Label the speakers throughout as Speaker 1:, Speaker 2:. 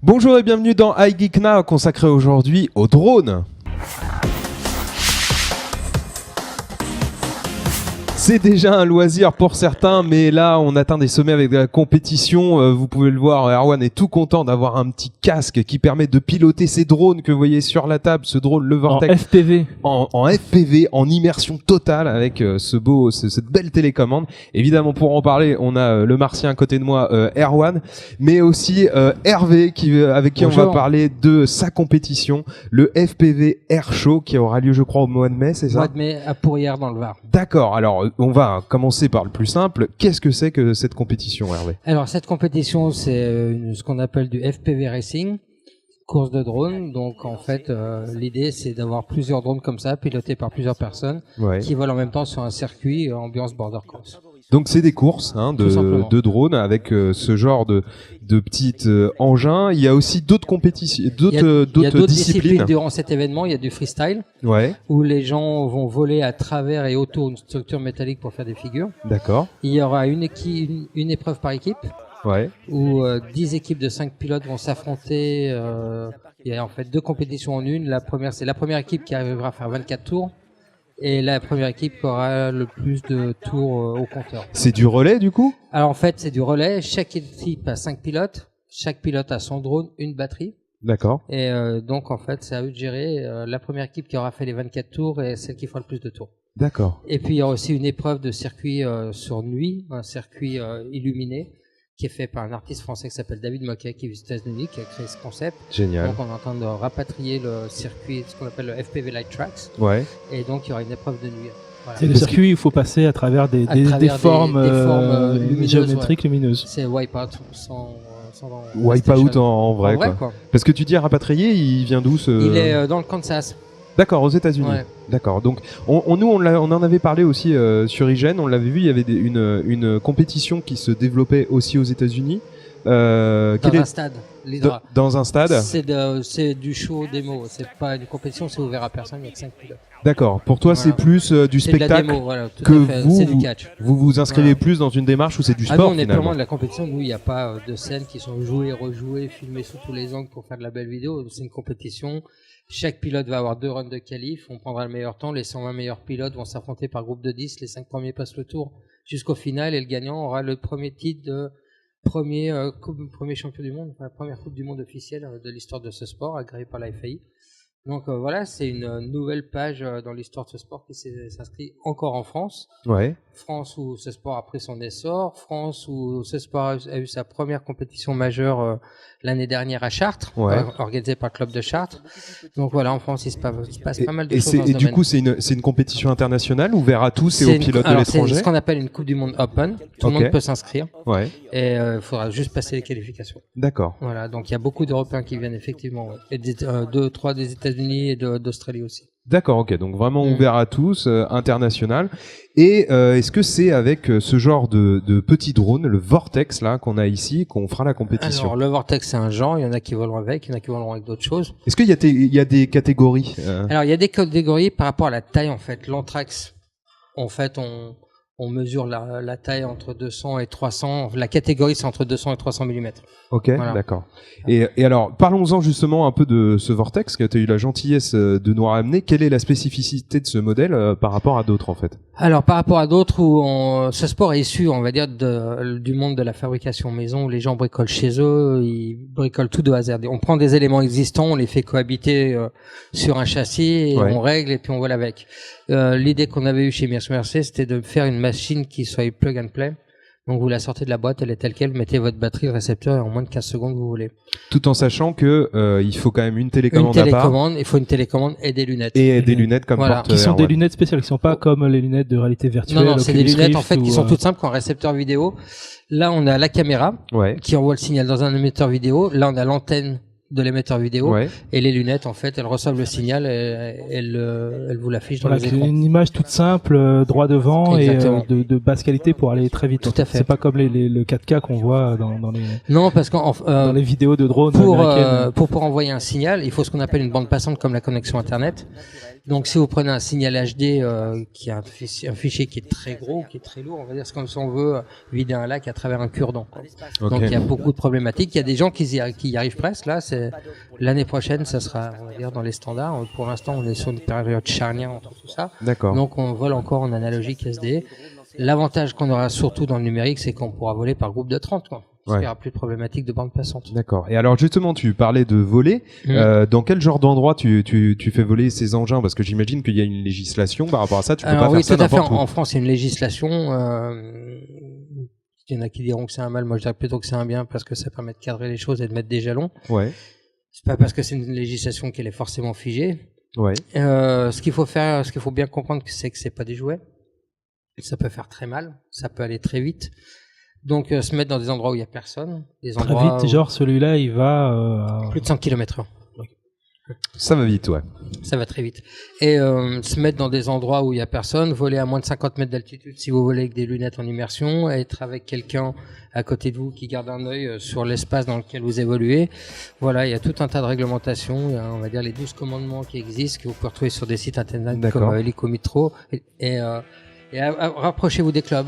Speaker 1: Bonjour et bienvenue dans iGeekNow, consacré aujourd'hui aux drones. C'est déjà un loisir pour certains, mais là on atteint des sommets avec de la compétition. Vous pouvez le voir, Erwan est tout content d'avoir un petit casque qui permet de piloter ces drones que vous voyez sur la table, ce drone, le Vortex.
Speaker 2: En FPV.
Speaker 1: En FPV, en immersion totale avec cette belle télécommande. Évidemment, pour en parler, on a le Martien à côté de moi, Erwan, mais aussi Hervé avec qui
Speaker 2: Bonjour.
Speaker 1: on va parler de sa compétition, le FPV Air Show qui aura lieu, je crois, au mois de mai, c'est ça?
Speaker 3: Mois de mai à Pourrières dans le Var.
Speaker 1: D'accord, alors on va commencer par le plus simple. Qu'est-ce que c'est que cette compétition, Hervé?
Speaker 3: Alors cette compétition, c'est ce qu'on appelle du FPV Racing, course de drones. Donc en fait, l'idée c'est d'avoir plusieurs drones comme ça, pilotés par plusieurs personnes,
Speaker 1: Ouais.
Speaker 3: qui volent en même temps sur un circuit ambiance border cross.
Speaker 1: Donc c'est des courses
Speaker 3: Tout simplement.
Speaker 1: de drones avec ce genre de petits engins. Il y a aussi d'autres compétitions,
Speaker 3: Il y a
Speaker 1: d'autres disciplines.
Speaker 3: durant cet événement. Il y a du freestyle,
Speaker 1: Ouais,
Speaker 3: où les gens vont voler à travers et autour d'une structure métallique pour faire des figures.
Speaker 1: d'accord.
Speaker 3: Il y aura une épreuve par équipe,
Speaker 1: Ouais,
Speaker 3: où 10 équipes de 5 pilotes vont s'affronter. Il y a en fait deux compétitions en une. La première, c'est la première équipe qui arrivera à faire 24 tours, et la première équipe qui aura le plus de tours au compteur.
Speaker 1: c'est du relais du coup?
Speaker 3: Alors en fait, c'est du relais. Chaque équipe a 5 pilotes. Chaque pilote a son drone, une batterie.
Speaker 1: D'accord.
Speaker 3: Et donc en fait, c'est à eux de gérer. La première équipe qui aura fait les 24 tours est celle qui fera le plus de tours.
Speaker 1: D'accord.
Speaker 3: Et puis il y aura aussi une épreuve de circuit sur nuit, un circuit illuminé, qui est fait par un artiste français qui s'appelle David Moquet, qui est aux États-Unis, qui a créé ce concept.
Speaker 1: Génial.
Speaker 3: Donc on est en train de rapatrier le circuit, ce qu'on appelle le FPV Light Tracks,
Speaker 1: Ouais.
Speaker 3: et donc il y aura une épreuve de nuit. Voilà.
Speaker 2: C'est le circuit où il faut passer à travers des formes,
Speaker 3: lumineuses,
Speaker 2: géométriques lumineuses.
Speaker 3: C'est Wipeout sans
Speaker 1: Wipeout en vrai,
Speaker 3: En vrai,
Speaker 1: quoi.
Speaker 3: quoi.
Speaker 1: Parce que tu dis rapatrié, il vient d'où ce...
Speaker 3: Il est dans le Kansas.
Speaker 1: D'accord, aux États-Unis.
Speaker 3: Ouais.
Speaker 1: D'accord. Donc, nous, on en avait parlé aussi sur IGN. On l'avait vu. Il y avait une compétition qui se développait aussi aux États-Unis.
Speaker 3: Dans
Speaker 1: Quel
Speaker 3: un
Speaker 1: est-
Speaker 3: stade, l'Hydra.
Speaker 1: dans un stade.
Speaker 3: C'est du show démo, c'est pas une compétition, c'est ouvert à personne, il y a que 5 pilotes.
Speaker 1: D'accord. Pour toi,
Speaker 3: Voilà.
Speaker 1: c'est plus du
Speaker 3: C'est de la
Speaker 1: spectacle
Speaker 3: démo, voilà, tout
Speaker 1: que
Speaker 3: à fait.
Speaker 1: vous,
Speaker 3: C'est du catch.
Speaker 1: vous vous inscrivez
Speaker 3: Voilà.
Speaker 1: plus dans une démarche où c'est du
Speaker 3: Ah
Speaker 1: sport
Speaker 3: nous, on est
Speaker 1: finalement.
Speaker 3: purement de la compétition. Nous, il n'y a pas de scènes qui sont jouées, rejouées, filmées sous tous les angles pour faire de la belle vidéo. C'est une compétition. Chaque pilote va avoir 2 runs de qualif. On prendra le meilleur temps. Les 120 meilleurs pilotes vont s'affronter par groupe de 10. Les 5 premiers passent le tour jusqu'au final. Et le gagnant aura le premier titre de premier champion du monde, enfin, la première coupe du monde officielle de l'histoire de ce sport, agréée par la FAI. Donc voilà, c'est une nouvelle page dans l'histoire de ce sport qui s'inscrit encore en France.
Speaker 1: Ouais.
Speaker 3: France où ce sport a pris son essor, France où ce sport a eu sa première compétition majeure l'année dernière à Chartres,
Speaker 1: Ouais.
Speaker 3: organisée par le club de Chartres. Donc voilà, en France il se passe
Speaker 1: Et,
Speaker 3: pas mal de
Speaker 1: et
Speaker 3: choses dans ce
Speaker 1: du
Speaker 3: domaine.
Speaker 1: coup, c'est une compétition internationale ouverte à tous et
Speaker 3: C'est
Speaker 1: aux
Speaker 3: une-
Speaker 1: pilotes de
Speaker 3: alors, c'est
Speaker 1: l'étranger.
Speaker 3: ce qu'on appelle une Coupe du Monde Open. Tout
Speaker 1: Ok.
Speaker 3: le monde peut s'inscrire
Speaker 1: Ouais.
Speaker 3: et il faudra juste passer les qualifications.
Speaker 1: D'accord.
Speaker 3: Voilà, donc il y a beaucoup d'Européens qui viennent effectivement, ouais. Et 2-3 des États-Unis et d'Australie aussi.
Speaker 1: D'accord, ok, donc vraiment ouvert à tous, international. Et est-ce que c'est avec ce genre de petit drone, le Vortex là qu'on a ici, qu'on fera la compétition?
Speaker 3: Alors le Vortex c'est un genre, il y en a qui voleront avec, il y en a qui voleront avec d'autres choses.
Speaker 1: Est-ce qu'il y a des catégories
Speaker 3: Alors il y a des catégories par rapport à la taille en fait. L'Anthrax, en fait on mesure la taille entre 200 et 300. La catégorie c'est entre 200 et 300 mm.
Speaker 1: Ok,
Speaker 3: Voilà.
Speaker 1: d'accord. Et alors, parlons-en justement un peu de ce Vortex que tu as eu la gentillesse de nous ramener. Quelle est la spécificité de ce modèle par rapport à d'autres en fait?
Speaker 3: Alors par rapport à d'autres où ce sport est issu, on va dire, du monde de la fabrication maison, où les gens bricolent chez eux, ils bricolent tout de A à Z. On prend des éléments existants, on les fait cohabiter sur un châssis, et
Speaker 1: Ouais.
Speaker 3: on règle et puis on vole avec. L'idée qu'on avait eue chez Mercer, c'était de faire une machine qui soit plug and play. Donc vous la sortez de la boîte, elle est telle quelle, vous mettez votre batterie, le récepteur et en moins de 15 secondes vous volez.
Speaker 1: Tout en sachant que il faut quand même une télécommande
Speaker 3: Une
Speaker 1: à part
Speaker 3: télécommande, il faut une télécommande et des lunettes.
Speaker 1: et des lunettes comme
Speaker 3: Voilà.
Speaker 1: porte
Speaker 2: Qui sont des
Speaker 1: Erwan.
Speaker 2: lunettes spéciales, qui sont pas comme les lunettes de réalité virtuelle.
Speaker 3: Non, c'est des
Speaker 2: Oculus
Speaker 3: lunettes en
Speaker 2: Rift
Speaker 3: fait qui
Speaker 2: ou,
Speaker 3: sont toutes simples, qui ont un récepteur vidéo. Là on a la caméra
Speaker 1: Ouais.
Speaker 3: qui envoie le signal dans un émetteur vidéo. Là, on a l'antenne de l'émetteur vidéo,
Speaker 1: Ouais.
Speaker 3: et les lunettes, en fait, elles reçoivent le signal et elles vous l'affichent dans
Speaker 2: Voilà,
Speaker 3: les écrans.
Speaker 2: une image toute simple, droit devant
Speaker 3: Exactement.
Speaker 2: et de basse qualité pour aller très vite.
Speaker 3: Tout à fait.
Speaker 2: C'est pas comme le 4K qu'on voit dans les
Speaker 3: Non, parce qu'en
Speaker 2: dans les vidéos de drones
Speaker 3: pour
Speaker 2: américaines.
Speaker 3: pour envoyer un signal, il faut ce qu'on appelle une bande passante comme la connexion Internet. Donc, si vous prenez un signal HD qui a un fichier qui est très gros, qui est très lourd, on va dire, c'est comme si on veut vider un lac à travers un cure-dent.
Speaker 1: Ok.
Speaker 3: Donc, il y a beaucoup de problématiques. Il y a des gens qui y arrivent presque. Là, c'est l'année prochaine, ça sera, on va dire, dans les standards. Pour l'instant, on est sur une période charnière entre tout ça.
Speaker 1: D'accord.
Speaker 3: Donc, on vole encore en analogique SD. L'avantage qu'on aura surtout dans le numérique, c'est qu'on pourra voler par groupe de 30, quoi. Parce qu'il n'y aura plus de problématique de bande passante.
Speaker 1: D'accord. Et alors justement, tu parlais de voler. Dans quel genre d'endroit tu fais voler ces engins? Parce que j'imagine qu'il y a une législation par rapport à ça. Tu peux pas
Speaker 3: oui,
Speaker 1: faire ça
Speaker 3: tout à fait.
Speaker 1: n'importe où.
Speaker 3: En France, il y a une législation. Il y en a qui diront que c'est un mal. Moi, je dirais plutôt que c'est un bien parce que ça permet de cadrer les choses et de mettre des jalons.
Speaker 1: Ouais.
Speaker 3: C'est pas parce que c'est une législation qu'elle est forcément figée.
Speaker 1: Ouais.
Speaker 3: Ce qu'il faut bien comprendre, c'est que c'est pas des jouets. Ça peut faire très mal. Ça peut aller très vite. Donc, se mettre dans des endroits où il y a personne, des
Speaker 2: Très
Speaker 3: endroits
Speaker 2: vite, genre celui-là, il va
Speaker 3: plus de 100 km/h.
Speaker 1: Ça va vite, ouais.
Speaker 3: Ça va très vite. Et se mettre dans des endroits où il y a personne, voler à moins de 50 mètres d'altitude si vous volez avec des lunettes en immersion, être avec quelqu'un à côté de vous qui garde un œil sur l'espace dans lequel vous évoluez. Voilà, il y a tout un tas de réglementations. Il y a, on va dire, les 12 commandements qui existent, que vous pouvez retrouver sur des sites internet comme Helicomitro. Et rapprochez-vous des clubs.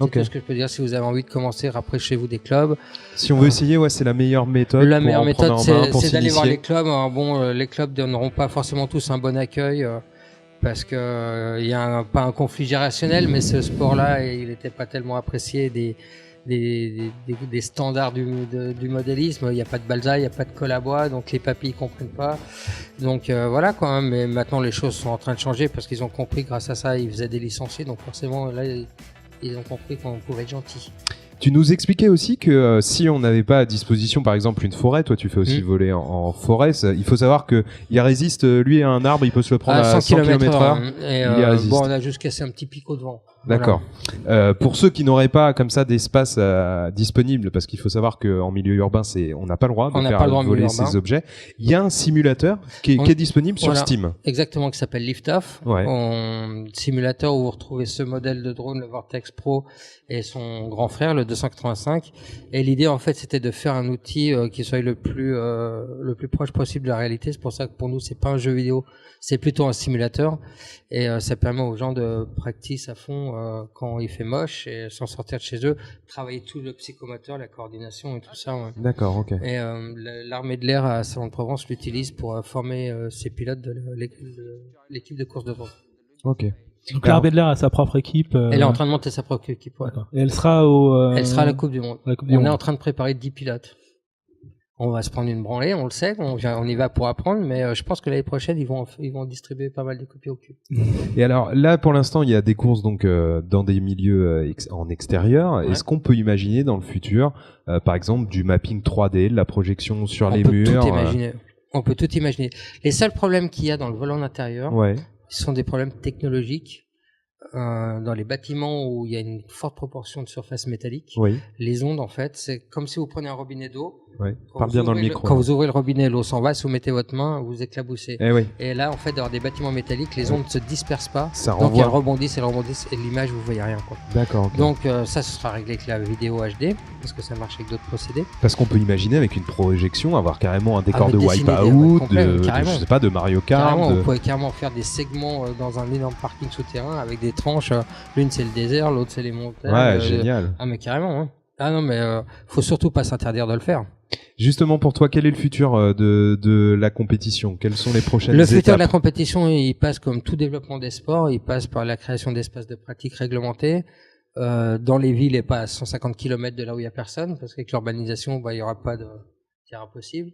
Speaker 3: C'est tout ce que je peux dire. Si vous avez envie de commencer, rapprochez-vous des clubs.
Speaker 1: Si on veut essayer, ouais, c'est la meilleure méthode.
Speaker 3: La
Speaker 1: pour
Speaker 3: meilleure
Speaker 1: en
Speaker 3: méthode,
Speaker 1: prendre en main, pour
Speaker 3: c'est d'aller voir les
Speaker 1: s'initier.
Speaker 3: clubs. Les clubs donneront pas forcément tous un bon accueil parce que il y a pas un conflit générationnel, mais ce sport-là, il n'était pas tellement apprécié des standards du modélisme. Il n'y a pas de balsa, il n'y a pas de colle à bois, donc les papis ne comprennent pas. Donc voilà quoi. Mais maintenant, les choses sont en train de changer parce qu'ils ont compris, grâce à ça, ils faisaient des licenciés. Donc forcément, là, ils ont compris qu'on pouvait être gentil.
Speaker 1: Tu nous expliquais aussi que si on n'avait pas à disposition, par exemple, une forêt, toi tu fais aussi voler en forêt, il faut savoir que il résiste, lui, à un arbre, il peut se le prendre à 100 km/h.
Speaker 3: Et bon, on a juste cassé un petit picot devant.
Speaker 1: D'accord. Voilà. Pour ceux qui n'auraient pas comme ça d'espace disponible, parce qu'il faut savoir qu'en milieu urbain, on n'a pas le droit de faire voler ces objets. Il y a un simulateur qui est disponible sur Steam.
Speaker 3: Exactement, qui s'appelle Liftoff.
Speaker 1: Ouais.
Speaker 3: Simulateur où vous retrouvez ce modèle de drone, le Vortex Pro, et son grand frère, le 285. Et l'idée, en fait, c'était de faire un outil qui soit le plus proche possible de la réalité. C'est pour ça que pour nous, c'est pas un jeu vidéo, c'est plutôt un simulateur. Et ça permet aux gens de practice à fond quand il fait moche et sans sortir de chez eux, travailler tout le psychomoteur, la coordination et tout ça. Ouais.
Speaker 1: D'accord, ok.
Speaker 3: Et l'armée de l'air à Salon-de-Provence l'utilise pour former ses pilotes de l'équipe de course de drone.
Speaker 1: Ok.
Speaker 2: Donc l'armée de l'air a sa propre équipe.
Speaker 3: Elle est en train de monter sa propre équipe. Ouais.
Speaker 2: Et elle sera
Speaker 3: elle sera à la Coupe du Monde. On est en train de préparer 10 pilotes. On va se prendre une branlée, on le sait, on y va pour apprendre, mais je pense que l'année prochaine, ils vont distribuer pas mal de copies au cul.
Speaker 1: Et alors là, pour l'instant, il y a des courses donc dans des milieux en extérieur. Ouais. Est-ce qu'on peut imaginer dans le futur, par exemple, du mapping 3D, de la projection sur les murs?
Speaker 3: On peut tout imaginer. Les seuls problèmes qu'il y a dans le vol en intérieur, ce sont des problèmes technologiques. Dans les bâtiments où il y a une forte proportion de surface métallique, les ondes, en fait, c'est comme si vous prenez un robinet d'eau.
Speaker 1: Parle bien dans le micro.
Speaker 3: Quand vous ouvrez le robinet, l'eau s'en va. Si vous mettez votre main, vous éclaboussez. Et là, en fait, dans des bâtiments métalliques, les ondes ne se dispersent pas. Donc, elles rebondissent et l'image, vous voyez rien.
Speaker 1: D'accord. Okay.
Speaker 3: Donc, ça, ce sera réglé avec la vidéo HD, parce que ça marche avec d'autres procédés.
Speaker 1: Parce qu'on peut imaginer avec une projection avoir carrément un décor de Wipeout, je sais pas, de Mario Kart.
Speaker 3: Vous pouvez carrément faire des segments dans un énorme parking souterrain avec des tranches. L'une, c'est le désert, l'autre, c'est les montagnes.
Speaker 1: Ouais, génial.
Speaker 3: Ah, mais carrément, hein. Ah non, mais faut surtout pas s'interdire de le faire.
Speaker 1: Justement, pour toi, quel est le futur de la compétition? Quelles sont les prochaines étapes?
Speaker 3: Le futur de la compétition, il passe comme tout développement des sports, il passe par la création d'espaces de pratique réglementés dans les villes et pas à 150 km de là où il y a personne, parce qu'avec l'urbanisation, il y aura pas de terrain possible.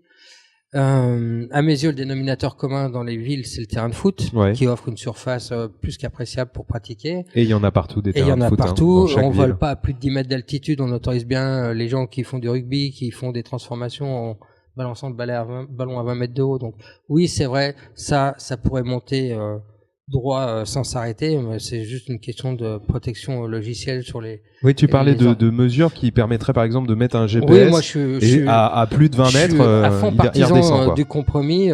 Speaker 3: À mes yeux, le dénominateur commun dans les villes, c'est le terrain de foot, qui offre une surface plus qu'appréciable pour pratiquer.
Speaker 1: Et il y en a partout des terrains de foot.
Speaker 3: Il y en a partout.
Speaker 1: On
Speaker 3: vole pas à plus de 10 mètres d'altitude. On autorise bien les gens qui font du rugby, qui font des transformations en balançant le ballon à 20 mètres de haut. Donc oui, c'est vrai, ça pourrait monter droit sans s'arrêter, mais c'est juste une question de protection logicielle sur les...
Speaker 1: Oui, tu parlais
Speaker 3: les
Speaker 1: de mesures qui permettraient par exemple de mettre un GPS
Speaker 3: Oui, moi je suis
Speaker 1: à plus de 20 mètres,
Speaker 3: à fond
Speaker 1: il
Speaker 3: partisan
Speaker 1: redescend, quoi.
Speaker 3: du compromis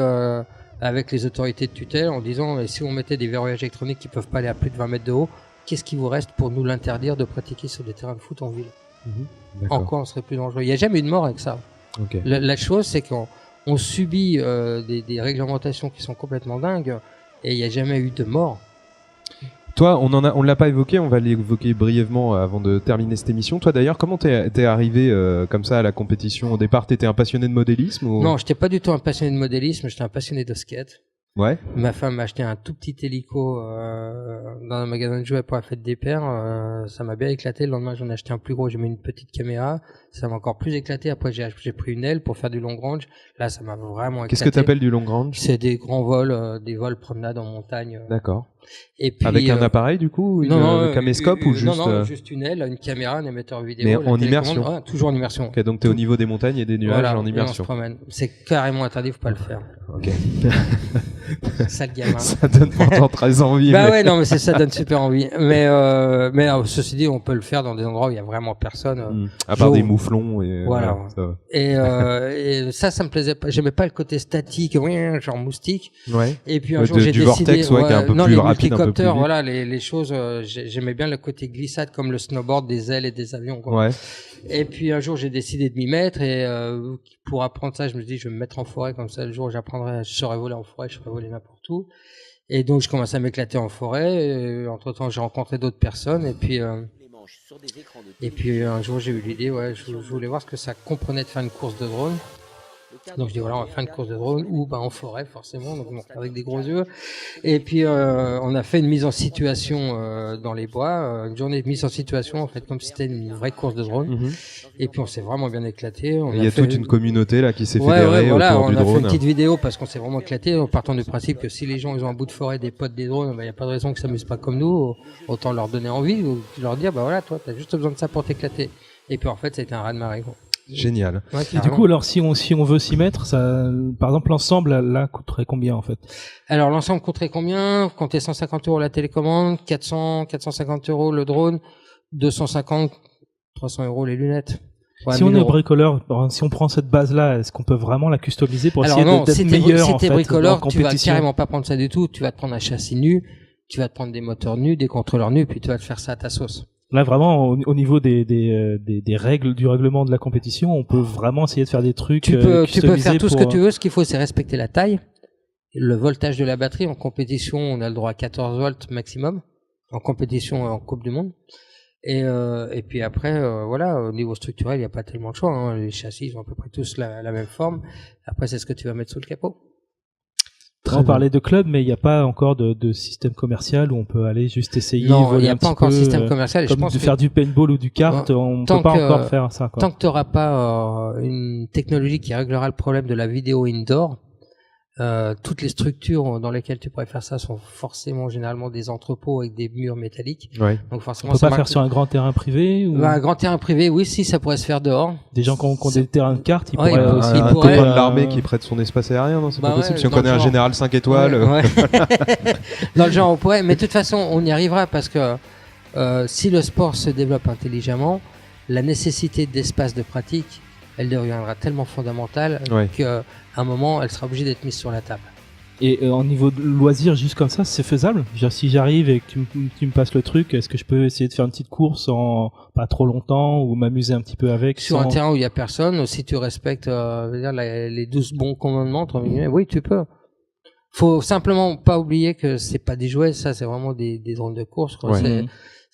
Speaker 3: avec les autorités de tutelle en disant si on mettait des verrouillages électroniques qui peuvent pas aller à plus de 20 mètres de haut, qu'est-ce qui vous reste pour nous l'interdire de pratiquer sur des terrains de foot en ville? En quoi on serait plus dangereux? Il n'y a jamais eu de mort avec ça.
Speaker 1: Okay.
Speaker 3: La chose, c'est qu'on subit des réglementations qui sont complètement dingues et il n'y a jamais eu de mort.
Speaker 1: Toi, on l'a pas évoqué, on va l'évoquer brièvement avant de terminer cette émission. Toi d'ailleurs, comment t'es arrivé comme ça à la compétition? Au départ, t'étais un passionné de modélisme ou...
Speaker 3: Non, j'étais pas du tout un passionné de modélisme, j'étais un passionné de skate.
Speaker 1: Ouais.
Speaker 3: Ma femme m'a acheté un tout petit hélico dans un magasin de jouets pour la fête des pères. Ça m'a bien éclaté. Le lendemain, j'en ai acheté un plus gros. J'ai mis une petite caméra. Ça m'a encore plus éclaté. Après, j'ai pris une aile pour faire du long range. Là, ça m'a vraiment éclaté.
Speaker 1: Qu'est-ce que t'appelles du long range?
Speaker 3: C'est des grands vols, des vols promenades en montagne.
Speaker 1: D'accord.
Speaker 3: Et puis,
Speaker 1: avec un appareil du coup, un caméscope ou juste
Speaker 3: non, juste une aile, une caméra, un émetteur vidéo.
Speaker 1: Mais en immersion.
Speaker 3: Ouais, toujours en immersion.
Speaker 1: Ok, donc t'es au niveau des montagnes et des nuages,
Speaker 3: voilà,
Speaker 1: en immersion.
Speaker 3: Et on se promène. C'est carrément interdit, faut pas le faire.
Speaker 1: Ok.
Speaker 3: Sale gamin.
Speaker 1: Ça donne pourtant très envie.
Speaker 3: Bah ouais, non, mais ça donne super envie. Mais ceci dit, on peut le faire dans des endroits où il y a vraiment personne.
Speaker 1: À part des mouflons et
Speaker 3: voilà.
Speaker 1: Ça va.
Speaker 3: Et ça me plaisait pas. J'aimais pas le côté statique, genre moustique.
Speaker 1: Ouais.
Speaker 3: Et puis un jour j'ai
Speaker 1: du
Speaker 3: décidé,
Speaker 1: vortex, qui est un peu
Speaker 3: non,
Speaker 1: plus
Speaker 3: les
Speaker 1: rapide, un peu plus vite.
Speaker 3: voilà, les choses. J'aimais bien le côté glissade comme le snowboard, des ailes et des avions. Quoi.
Speaker 1: Ouais.
Speaker 3: Et puis un jour j'ai décidé de m'y mettre et pour apprendre ça, je me suis dit je vais me mettre en forêt comme ça. Le jour où j'apprendrai, je saurais voler en forêt, je saurais voler n'importe où. Et donc je commence à m'éclater en forêt. Entre temps, j'ai rencontré d'autres personnes et puis un jour j'ai eu l'idée, je voulais voir ce que ça comprenait de faire une course de drone. Donc je dis voilà, on va faire une course de drone ou en forêt forcément, donc avec des gros yeux. Et puis on a fait une mise en situation dans les bois, une journée de mise en situation en fait comme si c'était une vraie course de drone. Et puis on s'est vraiment bien éclaté.
Speaker 1: Il y a toute une communauté là qui s'est fédérée autour du drone.
Speaker 3: On a fait une petite vidéo parce qu'on s'est vraiment éclaté en partant du principe que si les gens ils ont un bout de forêt des potes des drones, il n'y a pas de raison qu'ils s'amusent pas comme nous. Autant leur donner envie ou leur dire bah voilà, toi t'as juste besoin de ça pour t'éclater. Et puis en fait ça a été un raz-de-marée.
Speaker 1: Génial.
Speaker 3: Ouais,
Speaker 2: et du coup, alors si on veut s'y mettre, ça, par exemple, l'ensemble là coûterait combien en fait?
Speaker 3: Alors l'ensemble coûterait combien? Comptez 150 € la télécommande, 450 € le drone, 250, 300 € les lunettes. Ouais,
Speaker 2: si on est bricoleur, si on prend cette base-là, est-ce qu'on peut vraiment la customiser pour essayer d'être meilleur
Speaker 3: en fait, bricoleur,
Speaker 2: en compétition?
Speaker 3: Tu vas carrément pas prendre ça du tout. Tu vas te prendre un châssis nu, tu vas te prendre des moteurs nus, des contrôleurs nus, puis tu vas te faire ça à ta sauce.
Speaker 2: Là, vraiment, au niveau des règles du règlement de la compétition, on peut vraiment essayer de faire des trucs.
Speaker 3: Tu peux faire tout ce que tu veux. Ce qu'il faut, c'est respecter la taille, le voltage de la batterie. En compétition, on a le droit à 14 volts maximum. En compétition, en Coupe du Monde. Et puis après, au niveau structurel, il n'y a pas tellement de choix. Hein. Les châssis ils ont à peu près tous la même forme. Après, c'est ce que tu vas mettre sous le capot.
Speaker 2: On parlait de club, mais il n'y a pas encore de système commercial où on peut aller juste essayer.
Speaker 3: Non, il n'y a pas encore de système commercial.
Speaker 2: Comme de faire du paintball ou du kart, on ne peut pas encore faire ça. Quoi.
Speaker 3: Tant que tu n'auras pas une technologie qui réglera le problème de la vidéo indoor, toutes les structures dans lesquelles tu pourrais faire ça sont forcément généralement des entrepôts avec des murs métalliques.
Speaker 1: Ouais.
Speaker 3: Donc forcément,
Speaker 2: on peut pas faire sur un grand terrain privé ou...
Speaker 3: Un grand terrain privé, oui, si ça pourrait se faire dehors.
Speaker 2: Des gens qui ont des terrains de cartes, ils
Speaker 1: pourraient
Speaker 2: aussi.
Speaker 1: Un copain de l'armée qui prête son espace aérien, non, c'est pas possible. Si on connaît un général 5 étoiles.
Speaker 3: Ouais. Dans le genre, on pourrait. Mais de toute façon, on y arrivera parce que si le sport se développe intelligemment, la nécessité d'espace de pratique, elle deviendra tellement fondamentale qu'à un moment, elle sera obligée d'être mise sur la table.
Speaker 2: Et au niveau de loisirs, juste comme ça, c'est faisable? Genre, si j'arrive et que tu me passes le truc, est-ce que je peux essayer de faire une petite course en pas trop longtemps ou m'amuser un petit peu avec?
Speaker 3: Sur un terrain où il y a personne, si tu respectes les 12 bons commandements, entre guillemets, oui, tu peux. Faut simplement pas oublier que c'est pas des jouets, ça c'est vraiment des drones de course.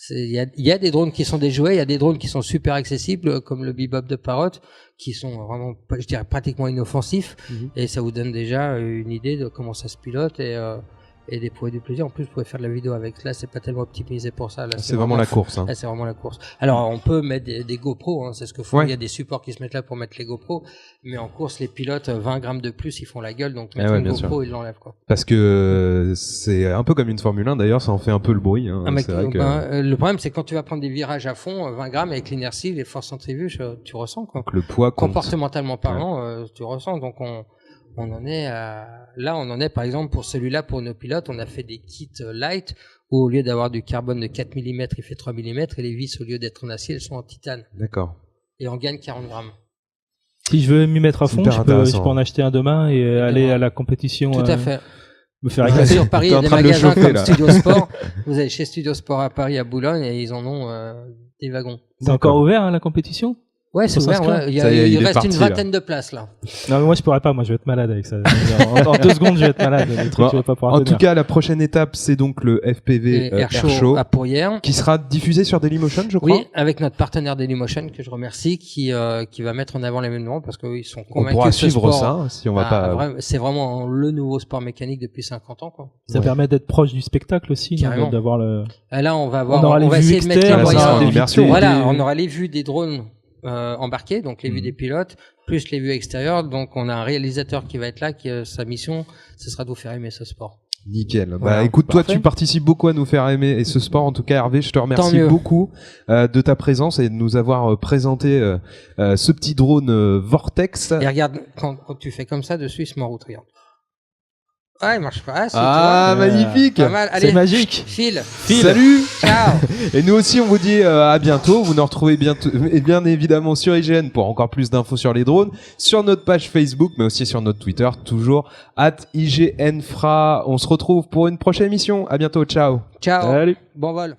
Speaker 3: Il y a des drones qui sont des jouets, il y a des drones qui sont super accessibles, comme le Bebop de Parrot, qui sont vraiment, je dirais, pratiquement inoffensifs, et ça vous donne déjà une idée de comment ça se pilote et d'éprouver du plaisir. En plus, vous pouvez faire de la vidéo avec. Là, c'est pas tellement optimisé pour ça. Là,
Speaker 1: c'est vraiment la course. Hein.
Speaker 3: Là, c'est vraiment la course. Alors, on peut mettre des GoPro, hein, c'est ce que font. Il y a des supports qui se mettent là pour mettre les GoPro, mais en course, les pilotes, 20 grammes de plus, ils font la gueule, donc mettre une GoPro, ils l'enlèvent, quoi.
Speaker 1: Parce que c'est un peu comme une Formule 1, d'ailleurs, ça en fait un peu le bruit. Hein.
Speaker 3: Le problème, c'est quand tu vas prendre des virages à fond, 20 grammes avec l'inertie, les forces centrifuges, tu ressens, quoi.
Speaker 1: Donc le poids
Speaker 3: comportementalement parlant, tu ressens. Donc on en est par exemple pour celui-là, pour nos pilotes, on a fait des kits light où au lieu d'avoir du carbone de 4 mm, il fait 3 mm et les vis au lieu d'être en acier, elles sont en titane.
Speaker 1: D'accord.
Speaker 3: Et on gagne 40 grammes.
Speaker 2: Si je veux m'y mettre à fond,
Speaker 1: Super
Speaker 2: je peux
Speaker 1: intéressant.
Speaker 2: en acheter un demain et aller à la compétition.
Speaker 3: Tout à fait.
Speaker 2: Me faire
Speaker 3: Bien
Speaker 2: éclater.
Speaker 3: sûr, Paris, il y
Speaker 1: T'es
Speaker 3: a
Speaker 1: en
Speaker 3: des
Speaker 1: train de le
Speaker 3: magasins
Speaker 1: chauffer,
Speaker 3: comme
Speaker 1: là.
Speaker 3: Studio Sport. Vous allez chez Studio Sport à Paris, à Boulogne, et ils en ont des wagons.
Speaker 2: C'est encore ouvert, hein, la compétition?
Speaker 3: Ouais, c'est
Speaker 2: Faut
Speaker 3: ouvert.
Speaker 2: s'inscrire.
Speaker 3: Ouais.
Speaker 1: Ça y est, il
Speaker 3: Il
Speaker 1: est
Speaker 3: reste
Speaker 1: parti,
Speaker 3: une
Speaker 1: là.
Speaker 3: vingtaine de places là.
Speaker 2: Non, mais moi, je pourrais pas. Moi, je vais être malade avec ça. En 2 secondes, je vais être malade. Les trucs,
Speaker 1: Bon,
Speaker 2: je vais pas pouvoir
Speaker 1: En
Speaker 2: tenir.
Speaker 1: tout cas, la prochaine étape, c'est donc le FPV
Speaker 3: Et Air
Speaker 1: Air
Speaker 3: Show
Speaker 1: Show,
Speaker 3: à Pourrières.
Speaker 1: qui sera diffusé sur Dailymotion, je crois.
Speaker 3: Oui, avec notre partenaire Dailymotion que je remercie, qui va mettre en avant l'événement parce qu'ils sont
Speaker 1: On
Speaker 3: convaincus
Speaker 1: pourra
Speaker 3: que ce
Speaker 1: suivre
Speaker 3: sport,
Speaker 1: ça, hein, si on va pas...
Speaker 3: c'est vraiment le nouveau sport mécanique depuis 50 ans, quoi.
Speaker 2: Ça
Speaker 1: Ouais.
Speaker 2: permet d'être proche du spectacle aussi, non,
Speaker 3: Carrément.
Speaker 2: d'avoir le.
Speaker 3: Et là, on va avoir,
Speaker 2: On aura les
Speaker 3: va
Speaker 2: vues
Speaker 3: essayer de mettre les
Speaker 2: externes,
Speaker 1: ça
Speaker 3: moyens.
Speaker 1: sera en immersion.
Speaker 3: Voilà, on aura les vues des drones embarqués, donc les vues
Speaker 1: Mhm.
Speaker 3: des pilotes, plus les vues extérieures. Donc on a un réalisateur qui va être là, qui sa mission, ce sera de vous faire aimer ce sport.
Speaker 1: Nickel. Bah
Speaker 3: Voilà.
Speaker 1: écoute, toi
Speaker 2: Parfait.
Speaker 1: tu participes beaucoup à nous faire aimer et ce sport. En tout cas, Hervé, je te remercie
Speaker 3: mieux.
Speaker 1: beaucoup de ta présence et de nous avoir présenté ce petit drone Vortex.
Speaker 3: Et regarde, quand tu fais comme ça dessus, il se mord regarde. Ah, il marche pas. Ah, si,
Speaker 1: Ah,
Speaker 2: tu vois.
Speaker 1: magnifique.
Speaker 3: tu vois. Pas mal. Allez,
Speaker 2: C'est magique.
Speaker 3: file.
Speaker 1: Salut.
Speaker 3: Ciao.
Speaker 1: Et nous aussi, on vous dit à bientôt. Vous nous retrouvez bientôt, et bien évidemment sur IGN pour encore plus d'infos sur les drones, sur notre page Facebook, mais aussi sur notre Twitter, toujours @IGNFRA. On se retrouve pour une prochaine émission. À bientôt. Ciao.
Speaker 3: Ciao.
Speaker 2: Salut.
Speaker 3: Bon vol.